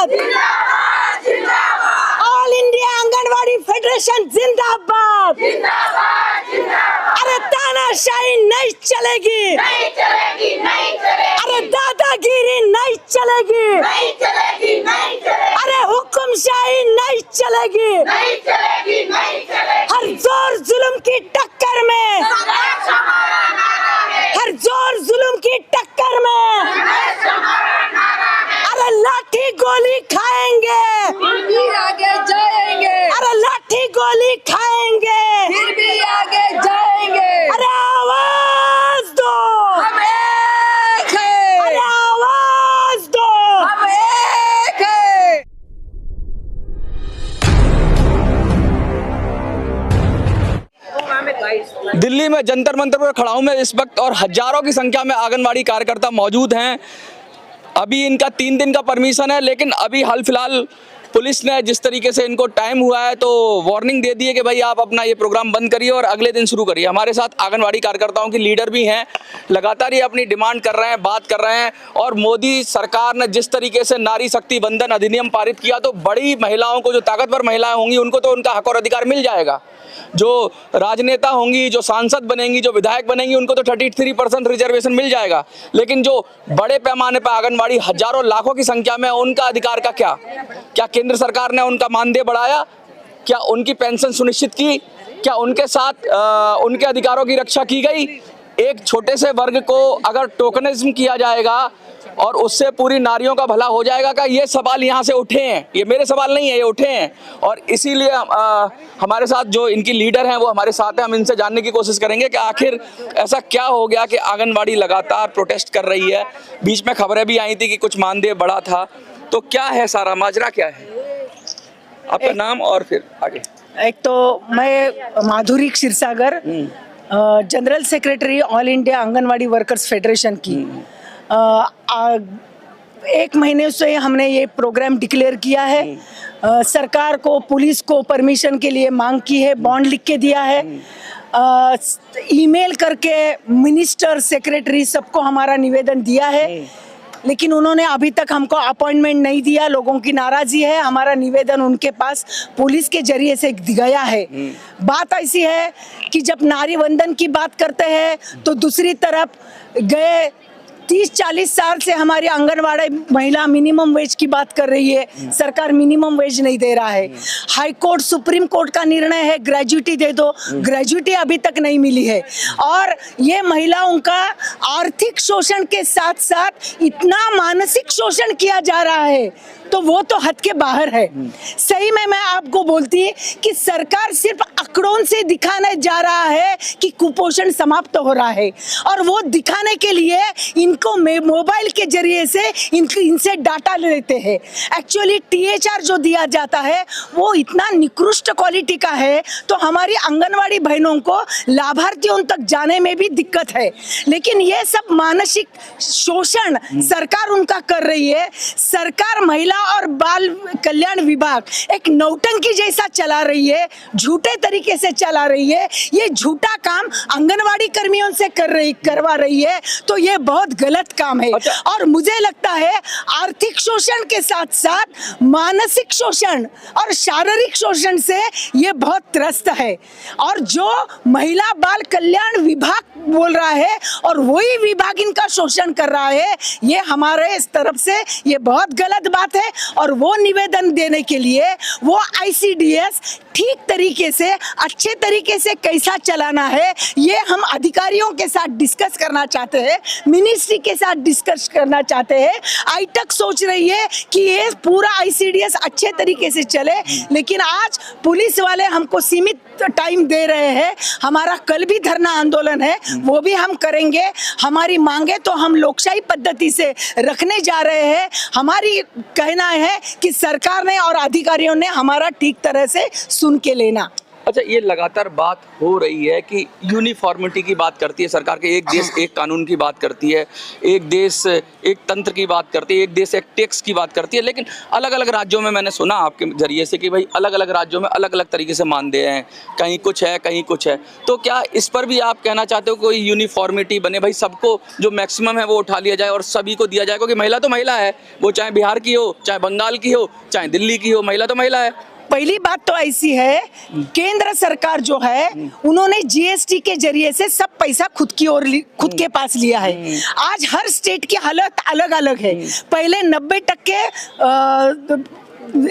जिंदाबाद जिंदाबाद। All India anganwadi federation जिंदाबाद जिंदाबाद जिंदाबाद। अरे तानाशाही नहीं चलेगी, नहीं चलेगी, नहीं चलेगी। अरे दादागिरी नहीं चलेगी, नहीं चलेगी, नहीं चलेगी। अरे हुक्मशाही नहीं चलेगी, नहीं चलेगी, नहीं चलेगी। हर जोर जुल्म की टक्कर में, हर जोर जुल्म की टक्कर में, अरे लाठी गोली खाएंगे, फिर भी आगे जाएंगे, अरे लाठी गोली खाएंगे, फिर भी आगे जाएंगे। अरे आवाज दो, हम एक हैं, अरे आवाज दो, हम एक हैं। दिल्ली में जंतर मंतर पर खड़ा हूं मैं इस वक्त और हजारों की संख्या में आंगनवाड़ी कार्यकर्ता मौजूद हैं। अभी इनका 3 दिन का परमिशन है, लेकिन अभी हाल फिलहाल पुलिस ने जिस तरीके से इनको टाइम हुआ है तो वार्निंग दे दी है कि भाई आप अपना ये प्रोग्राम बंद करिए और अगले दिन शुरू करिए। हमारे साथ आंगनवाड़ी कार्यकर्ताओं की लीडर भी हैं, लगातार ये अपनी डिमांड कर रहे हैं, बात कर रहे हैं। और मोदी सरकार ने जिस तरीके से नारी शक्ति बंधन अधिनियम पारित किया तो बड़ी महिलाओं को, जो ताकतवर महिलाएं होंगी उनको तो उनका हक और अधिकार मिल जाएगा। जो राजनेता होंगी, जो सांसद बनेंगी, जो विधायक बनेंगी, उनको तो 33% रिजर्वेशन मिल जाएगा। लेकिन जो बड़े पैमाने पर आंगनवाड़ी हजारों लाखों की संख्या में, उनका अधिकार का क्या केंद्र सरकार ने उनका मानदेय बढ़ाया? क्या उनकी पेंशन सुनिश्चित की? क्या उनके साथ उनके अधिकारों की रक्षा की गई? एक छोटे से वर्ग को अगर टोकनिज्म किया जाएगा और उससे पूरी नारियों का भला हो जाएगा क्या? ये सवाल यहाँ से उठे हैं, ये मेरे सवाल नहीं है, ये उठे हैं। और इसीलिए हमारे साथ जो इनकी लीडर हैं वो हमारे साथ हैं। हम इनसे जानने की कोशिश करेंगे कि आखिर ऐसा क्या हो गया कि आंगनवाड़ी लगातार प्रोटेस्ट कर रही है। बीच में खबरें भी आई थी कि कुछ मानदेय बढ़ा था, तो क्या है सारा माजरा, क्या है? आपका नाम और फिर आगे। एक तो मैं Madhuri Kshirsagar, general secretary all India Anganwadi workers federation की। 1 महीने से हमने ये प्रोग्राम डिक्लेयर किया है। सरकार को, पुलिस को परमिशन के लिए मांग की है, बॉन्ड लिख के दिया है, ईमेल करके मिनिस्टर, सेक्रेटरी सबको हमारा निवेदन दिया है, लेकिन उन्होंने अभी तक हमको अपॉइंटमेंट नहीं दिया। लोगों की नाराजगी है, हमारा निवेदन उनके पास पुलिस के जरिए से गया है। बात ऐसी है कि जब नारी वंदन की बात करते हैं तो दूसरी तरफ गए 30-40 साल से हमारी आंगनवाड़ी महिला मिनिमम वेज की बात कर रही है। सरकार मिनिमम वेज नहीं दे रहा है। हाई कोर्ट, सुप्रीम कोर्ट का निर्णय है ग्रेजुटी दे दो, ग्रेजुटी अभी तक नहीं मिली है। और ये महिलाओं का आर्थिक शोषण के साथ साथ इतना मानसिक शोषण किया जा रहा है तो वो तो हद के बाहर है। सही में मैं आपको बोलती कि सरकार सिर्फ आंकड़ों से दिखाने जा रहा है कि कुपोषण समाप्त हो रहा है, और वो दिखाने के लिए इनको मोबाइल के जरिए से इनसे डाटा लेते हैं। एक्चुअली THR जो दिया जाता है वो इतना निकृष्ट क्वालिटी का है, तो हमारी आंगनवाड़ी बहनों को लाभार्थियों तक जाने में भी दिक्कत है। लेकिन ये सब मानसिक शोषण सरकार उनका कर रही है। सरकार महिला और बाल कल्याण विभाग एक नौटंकी जैसा चला रही है, झूठे तरीके से चला रही है। ये झूठा काम आंगनवाड़ी कर्मियों से करवा रही है, तो ये बहुत गलत काम है। और मुझे लगता है आर्थिक शोषण के साथ साथ मानसिक शोषण और शारीरिक शोषण से ये बहुत त्रस्त है। और जो महिला बाल कल्याण विभाग बोल रहा है और वही विभाग इनका शोषण कर रहा है, ये हमारे इस तरफ से ये बहुत गलत बात है। और वो निवेदन देने के लिए वो ICDS ठीक तरीके से, अच्छे तरीके से कैसा चलाना है, ये हम अधिकारियों के साथ डिस्कस करना चाहते हैं, मिनिस्ट्री के साथ डिस्कस करना चाहते हैं। आईटक सोच रही है कि ये पूरा ICDS अच्छे तरीके से चले, लेकिन आज पुलिस वाले हमको सीमित टाइम दे रहे हैं। हमारा कल भी धरना आंदोलन है, वो भी हम करेंगे। हमारी मांगे तो हम लोकशाही पद्धति से रखने जा रहे हैं। हमारी कहना है कि सरकार ने और अधिकारियों ने हमारा ठीक तरह से सुन के लेना। अच्छा, ये लगातार बात हो रही है कि यूनिफॉर्मिटी की बात करती है सरकार के, एक देश एक कानून की बात करती है, एक देश एक तंत्र की बात करती है, एक देश एक टैक्स की बात करती है, लेकिन अलग अलग राज्यों में मैंने सुना आपके जरिए से कि भाई अलग अलग राज्यों में अलग अलग तरीके से मानदेय हैं, कहीं कुछ है कहीं कुछ है। तो क्या इस पर भी आप कहना चाहते हो कोई यूनिफॉर्मिटी बने, भाई सबको जो मैक्सिमम है वो उठा लिया जाए और सभी को दिया जाए? क्योंकि महिला तो महिला है, वो चाहे बिहार की हो, चाहे बंगाल की हो, चाहे दिल्ली की हो, महिला तो महिला है। पहली बात तो ऐसी है, केंद्र सरकार जो है उन्होंने जीएसटी के जरिए से सब पैसा खुद की ओर खुद के पास लिया है। आज हर स्टेट की हालत अलग अलग है। पहले 90%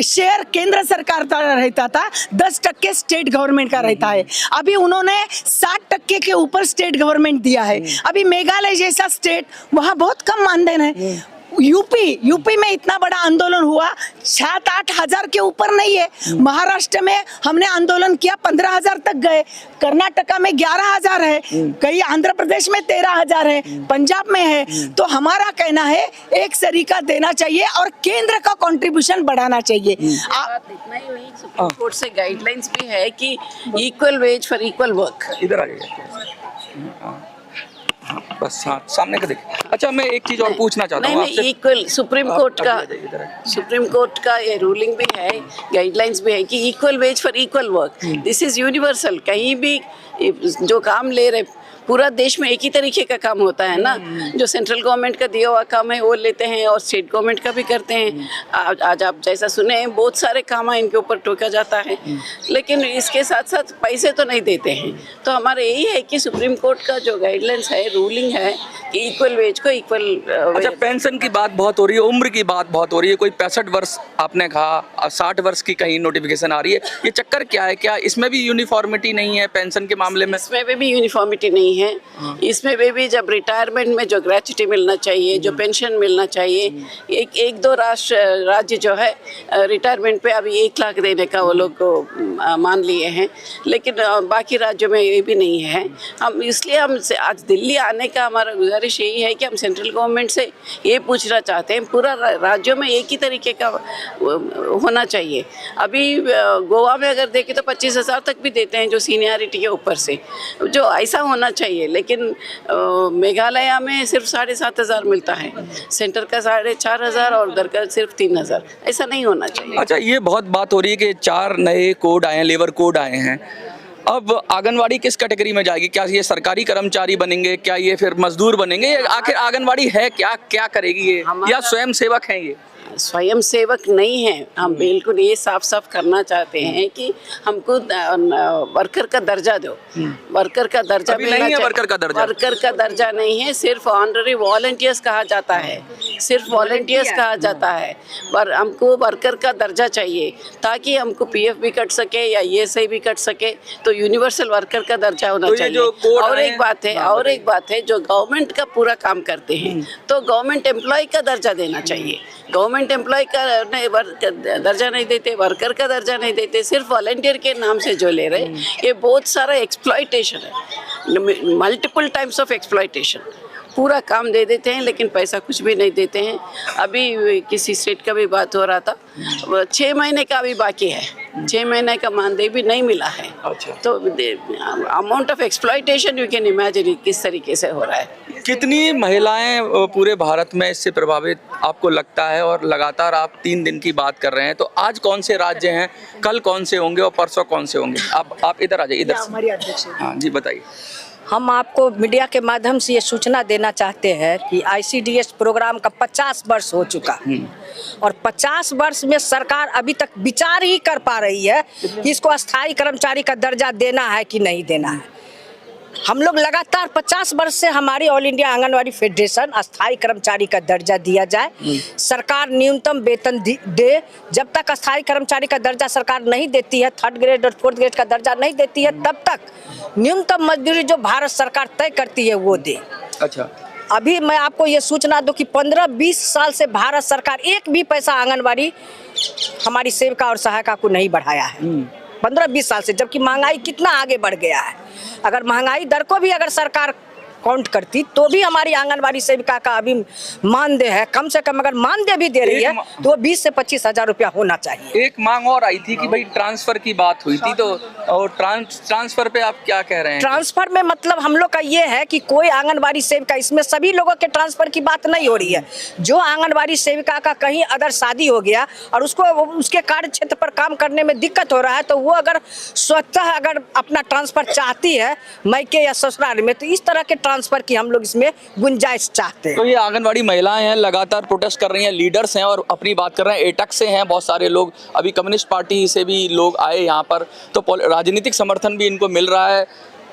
शेयर केंद्र सरकार का रहता था, 10% स्टेट गवर्नमेंट का रहता है। अभी उन्होंने 60% के ऊपर स्टेट गवर्नमेंट दिया है। अभी मेघालय जैसा स्टेट, वहाँ बहुत कम मानदेय है। यूपी में इतना बड़ा आंदोलन हुआ, 7-8 हजार के ऊपर नहीं है। महाराष्ट्र में हमने आंदोलन किया, 15,000 तक गए। कर्नाटका में 11,000 है, कहीं आंध्र प्रदेश में 13,000 है, पंजाब में है। तो हमारा कहना है एक सरीका देना चाहिए और केंद्र का कंट्रीब्यूशन बढ़ाना चाहिए। इतना ही नहीं, सुप्रीम कोर्ट से गाइडलाइंस भी है कि equal ways for equal work. इधर आ जाइए, बस हाँ सामने का देखिए। अच्छा, मैं एक चीज और पूछना चाहता हूँ आपसे। इक्वल सुप्रीम कोर्ट का ये रूलिंग भी है, गाइडलाइंस भी है कि equal ways for equal work, this is universal. कहीं भी जो काम ले रहे, पूरा देश में एक ही तरीके का काम होता है ना। जो सेंट्रल गवर्नमेंट का दिया हुआ काम है वो लेते हैं और स्टेट गवर्नमेंट का भी करते हैं। आज आप जैसा सुने हैं, बहुत सारे काम इनके ऊपर टोका जाता है, लेकिन इसके साथ साथ पैसे तो नहीं देते हैं। तो हमारे यही है कि सुप्रीम कोर्ट का जो गाइडलाइंस है, रूलिंग है कि इक्वल वेज को इक्वल। अच्छा, पेंशन की बात बहुत हो रही है, उम्र की बात बहुत हो रही है। कोई 65 वर्ष आपने कहा, 60 वर्ष की कहीं नोटिफिकेशन आ रही है, ये चक्कर क्या है? क्या इसमें भी यूनिफॉर्मिटी नहीं है पेंशन के मामले में? इसमें भी यूनिफॉर्मिटी नहीं है। इसमें भी जब रिटायरमेंट में जो ग्रेच्युटी मिलना चाहिए, जो पेंशन मिलना चाहिए, एक दो राज्य जो है रिटायरमेंट पे अभी 1 लाख देने का वो लोग मान लिए हैं, लेकिन बाकी राज्यों में ये भी नहीं है। हम इसलिए आज दिल्ली आने का हमारा गुजारिश यही है कि हम सेंट्रल गवर्नमेंट से ये पूछना चाहते हैं, पूरा राज्यों में एक ही तरीके का होना चाहिए। अभी गोवा में अगर देखें तो 25,000 तक भी देते हैं, जो सीनियरिटी के ऊपर से, जो ऐसा होना चाहिए। लेकिन मेघालय में सिर्फ 7,500 मिलता है, सेंटर का 4,500 और उधर का सिर्फ 3,000। ऐसा नहीं होना चाहिए। अच्छा, ये बहुत बात हो रही है कि 4 नए कोड आए हैं, लेबर कोड आए हैं। अब आंगनवाड़ी किस कैटेगरी में जाएगी? क्या ये सरकारी कर्मचारी बनेंगे, क्या ये फिर मजदूर बनेंगे? आखिर आंगनवाड़ी है क्या, क्या करेगी ये, या स्वयं सेवक हैं ये? स्वयं सेवक नहीं है। हम बिल्कुल ये साफ साफ करना चाहते हैं कि हमको वर्कर का दर्जा दो। वर्कर का दर्जा अभी नहीं है। वर्कर का दर्जा नहीं है, सिर्फ ऑनररी वॉलंटियर्स कहा जाता है, सिर्फ वॉलंटियर्स कहा जाता है। पर हमको वर्कर का दर्जा चाहिए ताकि हमको पीएफ भी कट सके या ईएसआई भी कट सके। तो यूनिवर्सल वर्कर का दर्जा होना चाहिए। और एक बात है, जो गवर्नमेंट का पूरा काम करते हैं तो गवर्नमेंट एम्प्लॉय का दर्जा देना चाहिए। गवर्नमेंट एम्प्लॉय का दर्जा नहीं देते, वर्कर का दर्जा नहीं देते, सिर्फ वॉलंटियर के नाम से जो ले रहे, ये बहुत सारा एक्सप्लॉयटेशन है, मल्टीपल टाइम्स ऑफ एक्सप्लॉयटेशन। पूरा काम दे देते हैं लेकिन पैसा कुछ भी नहीं देते हैं। अभी किसी स्टेट का भी बात हो रहा था, 6 महीने का अभी बाकी है, 6 महीने का मानदेय भी नहीं मिला है। अच्छा। तो amount of exploitation you can imagine किस तरीके से हो रहा है। कितनी महिलाएं पूरे भारत में इससे प्रभावित आपको लगता है? और लगातार आप 3 दिन की बात कर रहे हैं, तो आज कौन से राज्य हैं, कल कौन से होंगे और परसों कौन से होंगे? आप इधर आ जाइए, इधर से। हमारी अध्यक्ष। हाँ जी, बताइए। हम आपको मीडिया के माध्यम से ये सूचना देना चाहते हैं कि आईसीडीएस प्रोग्राम का 50 वर्ष हो चुका और 50 वर्ष में सरकार अभी तक विचार ही कर पा रही है कि इसको अस्थायी कर्मचारी का दर्जा देना है कि नहीं देना है। हम लोग लगातार 50 वर्ष से हमारी ऑल इंडिया आंगनवाड़ी फेडरेशन अस्थायी कर्मचारी का दर्जा दिया जाए, सरकार न्यूनतम वेतन दे। जब तक अस्थायी कर्मचारी का दर्जा सरकार नहीं देती है, 3rd ग्रेड और 4th ग्रेड का दर्जा नहीं देती है, तब तक न्यूनतम मजदूरी जो भारत सरकार तय करती है वो दे। अच्छा, अभी मैं आपको ये सूचना दूं कि 15-20 साल से भारत सरकार एक भी पैसा आंगनवाड़ी हमारी सेविका और सहायिका को नहीं बढ़ाया है, 15-20 साल से, जबकि महंगाई कितना आगे बढ़ गया है। अगर महंगाई दर को भी अगर सरकार अकाउंट करती तो भी हमारी आंगनबाड़ी सेविका का अभी मानदेय है, कम से कम अगर मानदेय भी दे रही है तो वो 20 से 25 हजार रुपया होना चाहिए। एक मांग और आई थी कि भाई ट्रांसफर की बात हुई थी, तो और ट्रांसफर पे आप क्या कह रहे हैं? ट्रांसफर में मतलब हम लोग का ये है कि कोई आंगनबाड़ी सेविका, इसमें सभी लोगों के ट्रांसफर की बात नहीं हो रही है। जो आंगनबाड़ी सेविका का कहीं अदर शादी हो गया और उसको उसके कार्य क्षेत्र पर काम करने में दिक्कत हो रहा है, तो वो अगर स्वतः अगर अपना ट्रांसफर चाहती है मायके या ससुराल में, तो इस तरह के ट्रांसफर की हम लोग इसमें गुंजाइश चाहते हैं। तो ये आंगनवाड़ी महिलाएं हैं, लगातार प्रोटेस्ट कर रही हैं, लीडर्स हैं और अपनी बात कर रहे हैं। एटक से हैं बहुत सारे लोग, अभी कम्युनिस्ट पार्टी से भी लोग आए यहाँ पर, तो राजनीतिक समर्थन भी इनको मिल रहा है।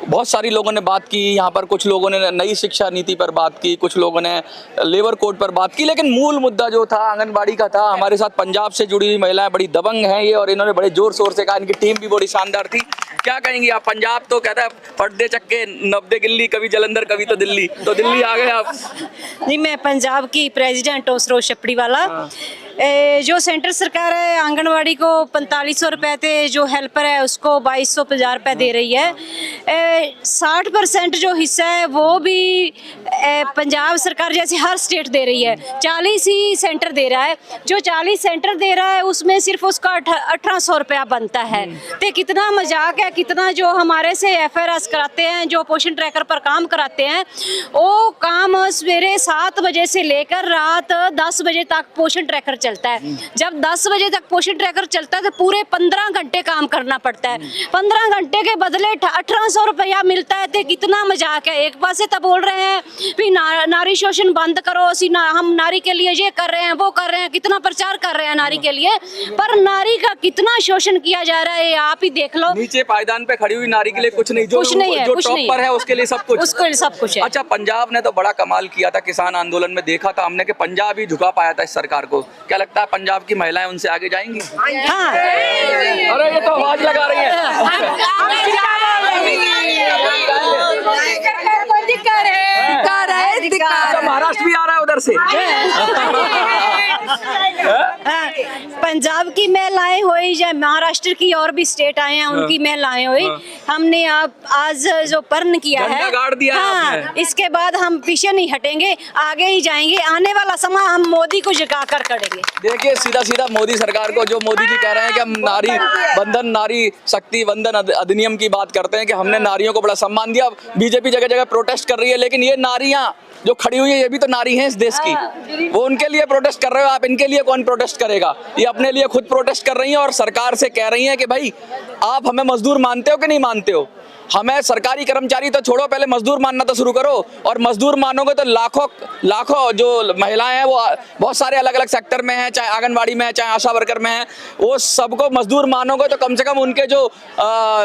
बहुत सारी लोगों ने बात की यहाँ पर, कुछ लोगों ने नई शिक्षा नीति पर बात की, कुछ लोगों ने लेबर कोड पर बात की, लेकिन मूल मुद्दा जो था आंगनबाड़ी का था। हमारे साथ पंजाब से जुड़ी हुई महिलाएं बड़ी दबंग हैं ये, और इन्होंने बड़े जोर शोर से कहा, इनकी टीम भी बड़ी शानदार थी। क्या कहेंगे आप? पंजाब तो कहता है पर्दे चक्के 90 गिल्ली, कभी जलंधर कभी तो दिल्ली आ गए आप। जी, मैं पंजाब की प्रेसिडेंट हूँ सरोज छपड़ी वाला। जो सेंटर सरकार है आंगनवाड़ी को 4500 रुपए थे, जो हेल्पर है उसको 2250 रुपए दे रही है। 60% जो हिस्सा है वो भी पंजाब सरकार जैसे हर स्टेट दे रही है। 40 ही सेंटर दे रहा है। जो 40 सेंटर दे रहा है उसमें सिर्फ उसका 1800 रुपया बनता है। तो कितना मजाक है, कितना जो हमारे से FRS कराते हैं, जो पोषण ट्रैकर पर काम कराते हैं, वो काम सवेरे 7 बजे से लेकर रात 10 बजे तक पोषण ट्रैकर चलता है। जब 10 बजे तक पोषण ट्रैकर चलता है तो पूरे 15 घंटे काम करना पड़ता है। 15 घंटे के बदले 1800 रुपया मिलता है। तो कितना मजाक है। एक पास से तो बोल रहे हैं भी नारी शोषण बंद करो, हम नारी के लिए ये कर रहे हैं वो कर रहे हैं, कितना प्रचार कर रहे हैं नारी के लिए, पर नारी का कितना शोषण किया जा रहा है आप ही देख लो। नीचे पायदान पे खड़ी हुई नारी के लिए कुछ नहीं, जो टॉप पर है उसके लिए सब कुछ, उसके लिए सब कुछ है। अच्छा, पंजाब ने तो बड़ा कमाल किया था किसान आंदोलन में, देखा था हमने कि पंजाब ही झुका पाया था इस सरकार को। क्या लगता है पंजाब की महिलाएं उनसे आगे जाएंगी? हाँ। अरे ये तो आवाज लगा रही है। महाराष्ट्र भी आ रहा है उधर से। पंजाब की महिलाएं हुई या महाराष्ट्र की और भी स्टेट आए हैं उनकी महिलाएं हुई, हमने आज जो पर्ण किया है, गाड़ दिया हाँ, इसके बाद हम पीछे नहीं हटेंगे, आगे ही जाएंगे। आने वाला समय हम मोदी को झुका कर करेंगे। देखिए सीधा मोदी सरकार को, जो मोदी जी कह रहे हैं कि हम नारी बंधन, नारी शक्ति बंधन अधिनियम की बात करते हैं कि हमने नारियों को बड़ा सम्मान दिया। बीजेपी जगह जगह प्रोटेस्ट कर रही है, लेकिन ये नारियां जो खड़ी हुई है ये भी तो नारी हैं इस देश की। वो उनके लिए प्रोटेस्ट कर रहे हो आप, इनके लिए कौन प्रोटेस्ट करेगा? ये अपने लिए खुद प्रोटेस्ट कर रही हैं और सरकार से कह रही हैं कि भाई आप हमें मजदूर मानते हो कि नहीं मानते हो? हमें सरकारी कर्मचारी तो छोड़ो, पहले मजदूर मानना तो शुरू करो। और मजदूर मानोगे तो लाखों जो महिलाएं हैं वो बहुत सारे अलग अलग सेक्टर में हैं, चाहे आंगनबाड़ी में है, चाहे आशा वर्कर में है, वो सबको मजदूर मानोगे तो कम से कम उनके जो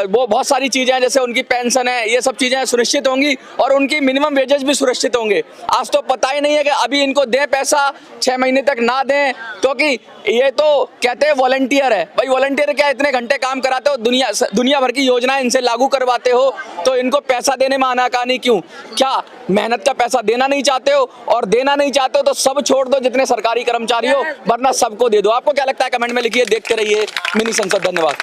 वो बहुत सारी चीजें हैं, जैसे उनकी पेंशन है, ये सब चीजें सुनिश्चित होंगी और उनकी मिनिमम वेजेस भी सुरक्षित होंगे। आज तो पता ही नहीं है कि अभी इनको दें पैसा 6 महीने तक ना दें, क्योंकि ये तो कहते हैं वॉलंटियर है। भाई वॉलंटियर क्या, इतने घंटे काम कराते हो, दुनिया भर की योजनाएं इनसे लागू करवाते हो, तो इनको पैसा देने में आनाकानी क्यों? क्या मेहनत का पैसा देना नहीं चाहते हो? और देना नहीं चाहते हो तो सब छोड़ दो जितने सरकारी कर्मचारी हो, वरना सबको दे दो। आपको क्या लगता है? कमेंट में लिखिए। देखते रहिए मिनी संसद। धन्यवाद।